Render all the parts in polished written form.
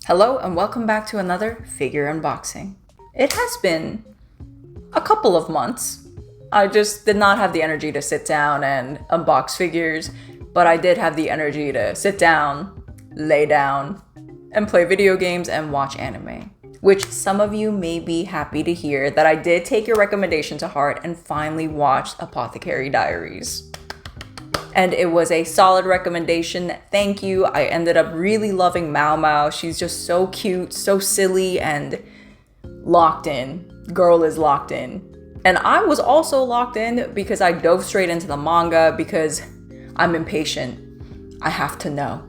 Hello and welcome back to another figure unboxing. It has been a couple of months. I just did not have the energy to sit down and unbox figures, but I did have the energy to sit down, lay down, and play video games and watch anime. Which some of you may be happy to hear that I did take your recommendation to heart and finally watched Apothecary Diaries. And it was a solid recommendation. Thank you. I ended up really loving Mao Mao. She's just so cute, so silly, and locked in. Girl is locked in. And I was also locked in because I dove straight into the manga because I'm impatient. I have to know.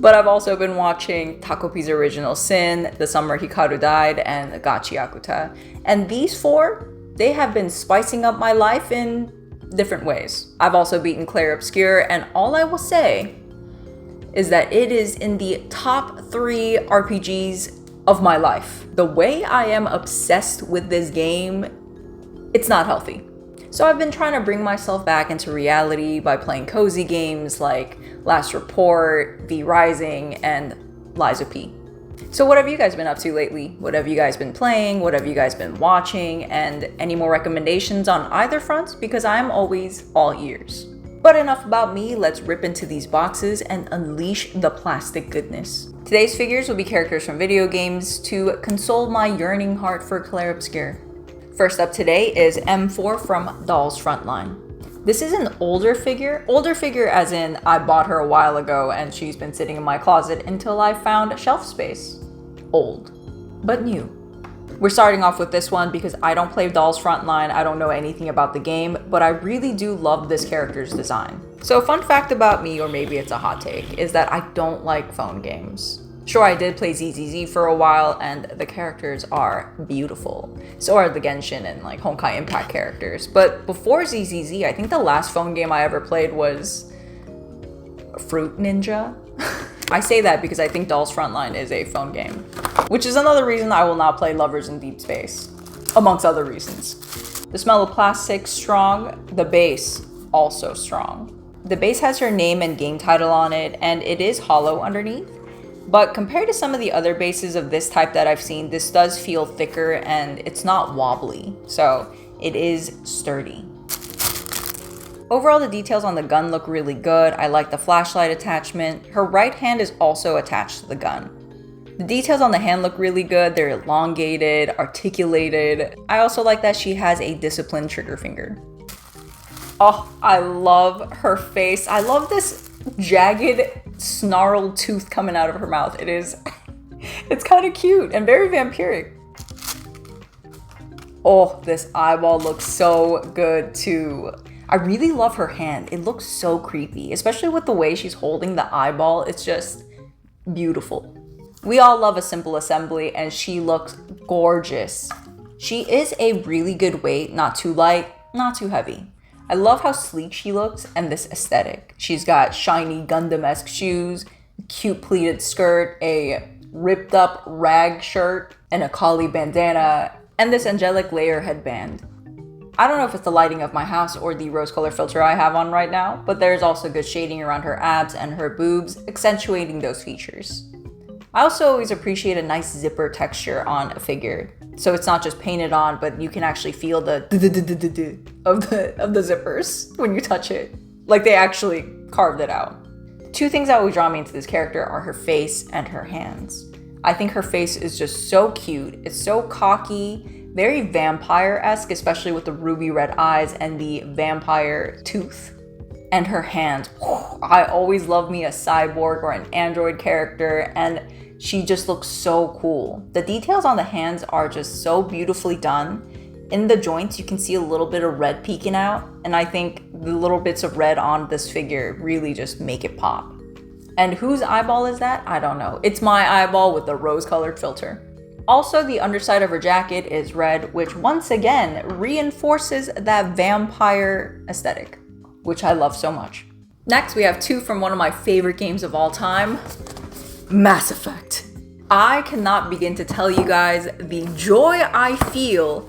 But I've also been watching Takopi's Original Sin, The Summer Hikaru Died, and Gachi Akuta. And these four, they have been spicing up my life in different ways. I've also beaten Clair Obscur, and all I will say is that it is in the top 3 RPGs of my life. The way I am obsessed with this game, it's not healthy. So I've been trying to bring myself back into reality by playing cozy games like Last Report, V Rising, and Liza P. So what have you guys been up to lately? What have you guys been playing? What have you guys been watching? And any more recommendations on either front? Because I'm always all ears. But enough about me, let's rip into these boxes and unleash the plastic goodness. Today's figures will be characters from video games to console my yearning heart for Clair Obscur. First up today is M4 from Dolls Frontline. This is an older figure as in I bought her a while ago and she's been sitting in my closet until I found shelf space. Old, but new. We're starting off with this one because I don't play Dolls Frontline, I don't know anything about the game, but I really do love this character's design. So a fun fact about me, or maybe it's a hot take, is that I don't like phone games. Sure, I did play ZZZ for a while, and the characters are beautiful. So are the Genshin and like Honkai Impact characters. But before ZZZ, I think the last phone game I ever played was Fruit Ninja. I say that because I think Dolls Frontline is a phone game, which is another reason I will not play Lovers in Deep Space, amongst other reasons. The smell of plastic, strong. The base, also strong. The base has her name and game title on it, and it is hollow underneath. But compared to some of the other bases of this type that I've seen, this does feel thicker and it's not wobbly, so it is sturdy. Overall, the details on the gun look really good. I like the flashlight attachment. Her right hand is also attached to the gun. The details on the hand look really good. They're elongated, articulated. I also like that she has a disciplined trigger finger. Oh, I love her face. I love this jagged, snarled tooth coming out of her mouth. It's kind of cute and very vampiric. Oh, this eyeball looks so good too. I really love her hand. It looks so creepy, especially with the way she's holding the eyeball. It's just beautiful. We all love a simple assembly and she looks gorgeous. She is a really good weight, not too light, not too heavy. I love how sleek she looks and this aesthetic. She's got shiny Gundam-esque shoes, cute pleated skirt, a ripped up rag shirt, and a Kali bandana, and this angelic layer headband. I don't know if it's the lighting of my house or the rose color filter I have on right now, but there's also good shading around her abs and her boobs, accentuating those features. I also always appreciate a nice zipper texture on a figure. So it's not just painted on, but you can actually feel the of the zippers when you touch it. Like they actually carved it out. Two things that would draw me into this character are her face and her hands. I think her face is just so cute. It's so cocky, very vampire-esque, especially with the ruby red eyes and the vampire tooth. And her hands. I always love me a cyborg or an android character, and she just looks so cool. The details on the hands are just so beautifully done. In the joints, you can see a little bit of red peeking out, and I think the little bits of red on this figure really just make it pop. And whose eyeball is that? I don't know. It's my eyeball with the rose-colored filter. Also, the underside of her jacket is red, which once again reinforces that vampire aesthetic, which I love so much. Next, we have two from one of my favorite games of all time, Mass Effect. I cannot begin to tell you guys the joy I feel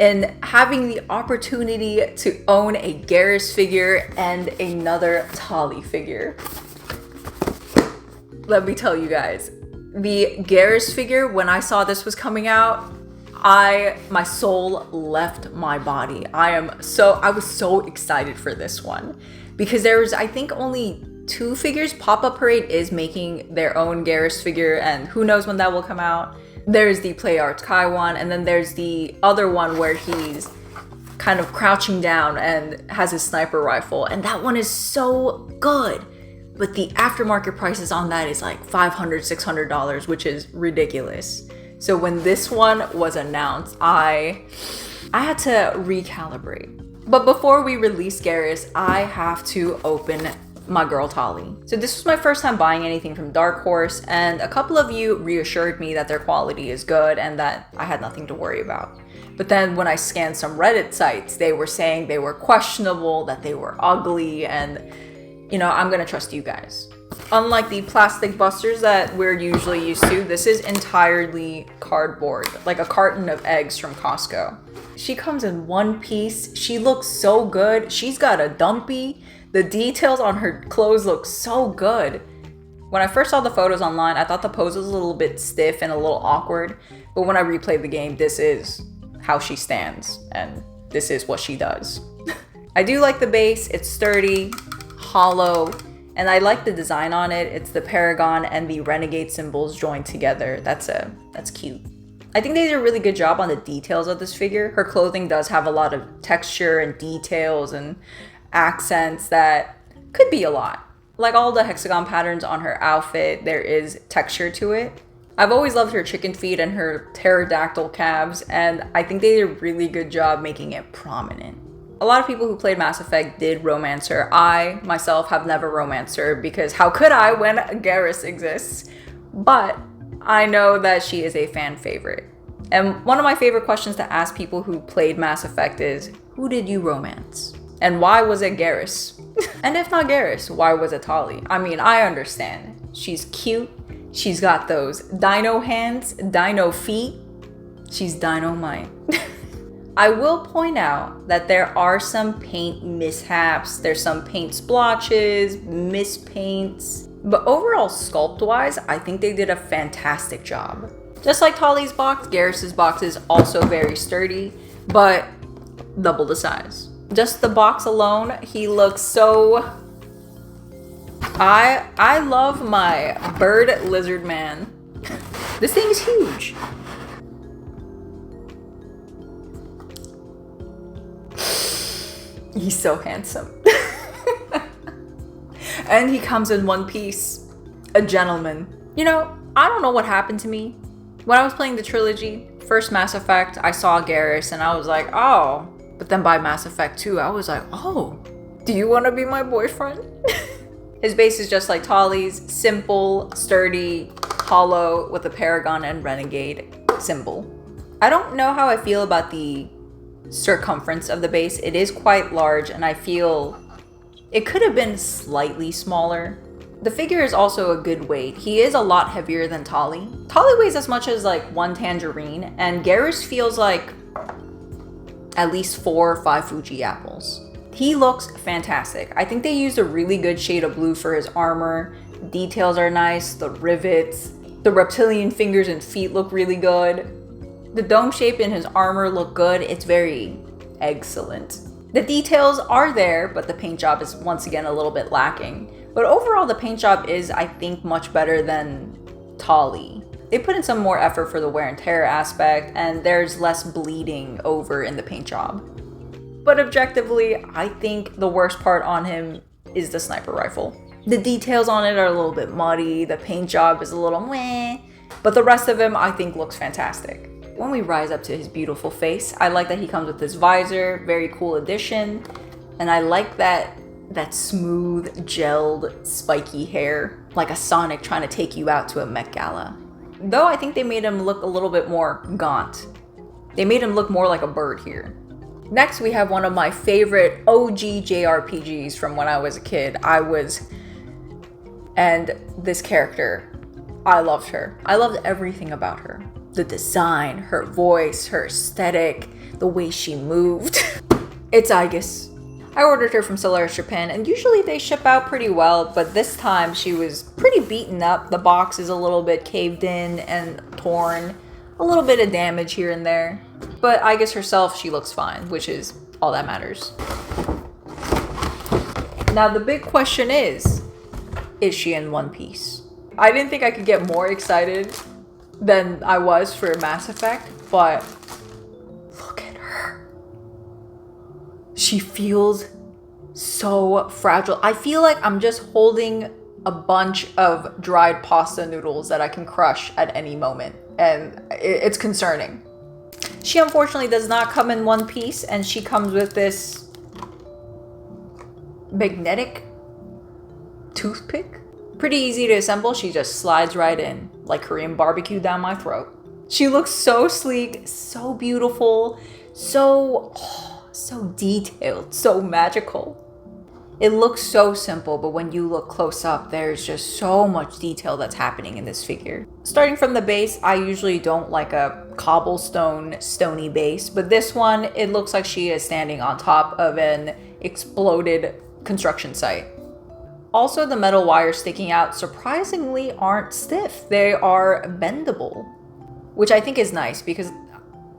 in having the opportunity to own a Garrus figure and another Tali figure. Let me tell you guys, The Garrus figure, when I saw this was coming out, my soul left my body. I was so excited for this one because there was, I think, only 2 figures. Pop-Up Parade is making their own Garrus figure, and who knows when that will come out. There's the Play Arts Kai one, and then there's the other one where he's kind of crouching down and has his sniper rifle, and that one is so good. But the aftermarket prices on that is like $500, $600, which is ridiculous. So when this one was announced, I had to recalibrate. But before we release Garrus, I have to open my girl Tali. So this was my first time buying anything from Dark Horse, and a couple of you reassured me that their quality is good and that I had nothing to worry about. But then when I scanned some Reddit sites, they were saying they were questionable, that they were ugly, and you know, I'm gonna trust you guys. Unlike the plastic busters that we're usually used to, this is entirely cardboard, like a carton of eggs from Costco. She comes in one piece. She looks so good. She's got a dumpy. The details on her clothes look so good. When I first saw the photos online, I thought the pose was a little bit stiff and a little awkward, but when I replayed the game, this is how she stands, and this is what she does. I do like the base. It's sturdy, hollow, and I like the design on it. It's the Paragon and the Renegade symbols joined together. That's cute. I think they did a really good job on the details of this figure. Her clothing does have a lot of texture and details and accents that could be a lot. Like all the hexagon patterns on her outfit, there is texture to it. I've always loved her chicken feet and her pterodactyl calves, and I think they did a really good job making it prominent. A lot of people who played Mass Effect did romance her. I, myself, have never romanced her because how could I when Garrus exists? But I know that she is a fan favorite. And one of my favorite questions to ask people who played Mass Effect is, who did you romance? And why was it Garrus? And if not Garrus, why was it Tali? I mean, I understand. She's cute. She's got those dino hands, dino feet. She's dynamite. I will point out that there are some paint mishaps. There's some paint splotches, mispaints. But overall, sculpt-wise, I think they did a fantastic job. Just like Tali's box, Garrus's box is also very sturdy, but double the size. Just the box alone, he looks so... I love my bird lizard man. This thing is huge. He's so handsome. And he comes in one piece. A gentleman. You know, I don't know what happened to me. When I was playing the trilogy, first Mass Effect, I saw Garrus and I was like, oh. But then by Mass Effect 2, I was like, oh, do you want to be my boyfriend? His base is just like Tali's, simple, sturdy, hollow, with a Paragon and Renegade symbol. I don't know how I feel about the circumference of the base. It is quite large, and I feel it could have been slightly smaller. The figure is also a good weight. He is a lot heavier than Tali. Tali weighs as much as like 1 tangerine, and Garrus feels like at least 4 or 5 Fuji apples. He looks fantastic. I think they used a really good shade of blue for his armor. Details are nice, the rivets, the reptilian fingers and feet look really good. The dome shape in his armor look good. It's very excellent. The details are there, but the paint job is once again a little bit lacking. But overall, the paint job is, I think, much better than Tali. They put in some more effort for the wear and tear aspect, and there's less bleeding over in the paint job. But objectively, I think the worst part on him is the sniper rifle. The details on it are a little bit muddy, the paint job is a little meh, but the rest of him I think looks fantastic. When we rise up to his beautiful face, I like that he comes with this visor, very cool addition, and I like that smooth, gelled, spiky hair, like a Sonic trying to take you out to a Met Gala. Though I think they made him look a little bit more gaunt. They made him look more like a bird here. Next, we have one of my favorite OG JRPGs from when I was a kid. And this character, I loved her. I loved everything about her. The design, her voice, her aesthetic, the way she moved. It's Aegis. I ordered her from Solaris Japan, and usually they ship out pretty well, but this time she was pretty beaten up. The box is a little bit caved in and torn. A little bit of damage here and there. But Aegis herself, she looks fine, which is all that matters. Now the big question is she in one piece? I didn't think I could get more excited than I was for Mass Effect, but look at her. She feels so fragile. I feel like I'm just holding a bunch of dried pasta noodles that I can crush at any moment, and it's concerning. She unfortunately does not come in one piece, and she comes with this magnetic toothpick. Pretty easy to assemble. She just slides right in like Korean barbecue down my throat. She looks so sleek, so beautiful, so detailed, so magical. It looks so simple, but when you look close up, there's just so much detail that's happening in this figure. Starting from the base, I usually don't like a cobblestone, stony base, but this one, it looks like she is standing on top of an exploded construction site. Also, the metal wires sticking out surprisingly aren't stiff. They are bendable, which I think is nice because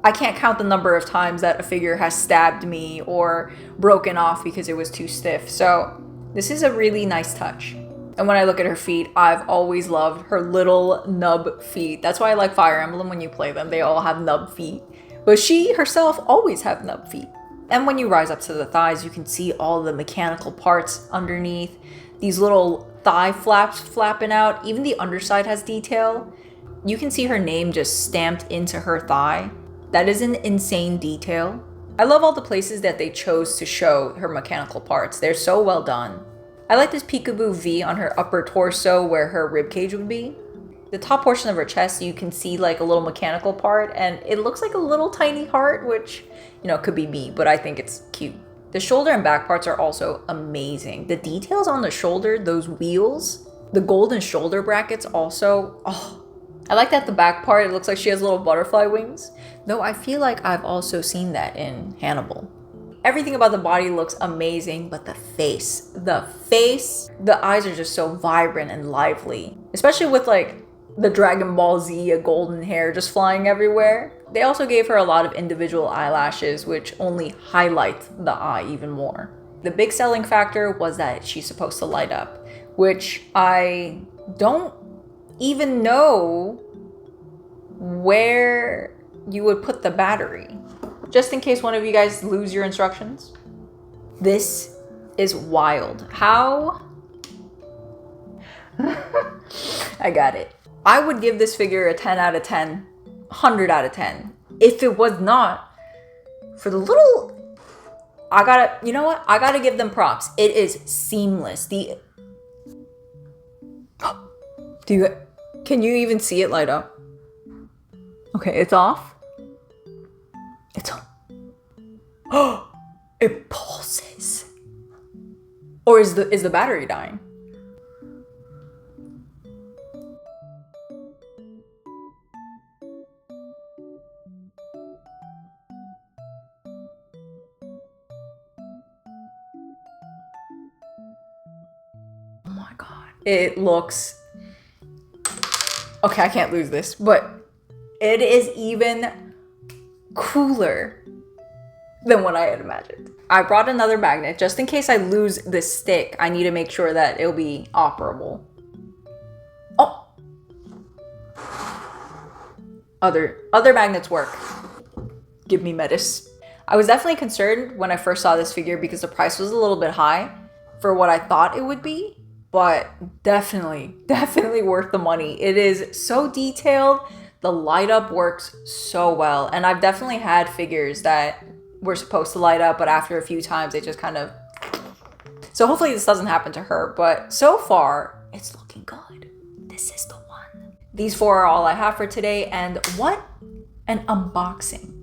I can't count the number of times that a figure has stabbed me or broken off because it was too stiff. So this is a really nice touch. And when I look at her feet, I've always loved her little nub feet. That's why I like Fire Emblem when you play them. They all have nub feet. But she herself always have nub feet. And when you rise up to the thighs, you can see all the mechanical parts underneath. These little thigh flaps flapping out. Even the underside has detail. You can see her name just stamped into her thigh. That is an insane detail. I love all the places that they chose to show her mechanical parts. They're so well done. I like this peekaboo V on her upper torso where her ribcage would be. The top portion of her chest, you can see like a little mechanical part, and it looks like a little tiny heart, which, you know, could be me, but I think it's cute. The shoulder and back parts are also amazing. The details on the shoulder, those wheels, the golden shoulder brackets also, I like that the back part, it looks like she has little butterfly wings, though I feel like I've also seen that in Hannibal. Everything about the body looks amazing, but the eyes are just so vibrant and lively, especially with like the Dragon Ball Z golden hair just flying everywhere. They also gave her a lot of individual eyelashes, which only highlight the eye even more. The big selling factor was that she's supposed to light up, which I don't even know where you would put the battery. Just in case one of you guys lose your instructions. This is wild. How? I got it. I would give this figure a 10 out of 10, 100 out of 10. If it was not for the little, you know what? I gotta give them props. It is seamless. Can you even see it light up? Okay, it's off. It's on. Oh, it pulses. Or is the battery dying? Oh my god. It looks... Okay, I can't lose this, but it is even cooler than what I had imagined. I brought another magnet just in case I lose this stick. I need to make sure that it'll be operable. Oh, other magnets work. Give me Metis. I was definitely concerned when I first saw this figure because the price was a little bit high for what I thought it would be, but definitely worth the money. It is so detailed. The light up works so well. And I've definitely had figures that were supposed to light up, but after a few times, they just kind of... So hopefully this doesn't happen to her, but so far, it's looking good. This is the one. These 4 are all I have for today, and what an unboxing.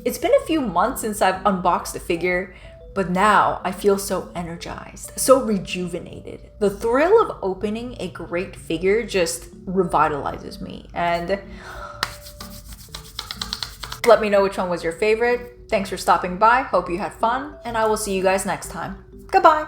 It's been a few months since I've unboxed a figure, but now I feel so energized, so rejuvenated. The thrill of opening a great figure just revitalizes me. And let me know which one was your favorite. Thanks for stopping by. Hope you had fun, and I will see you guys next time. Goodbye.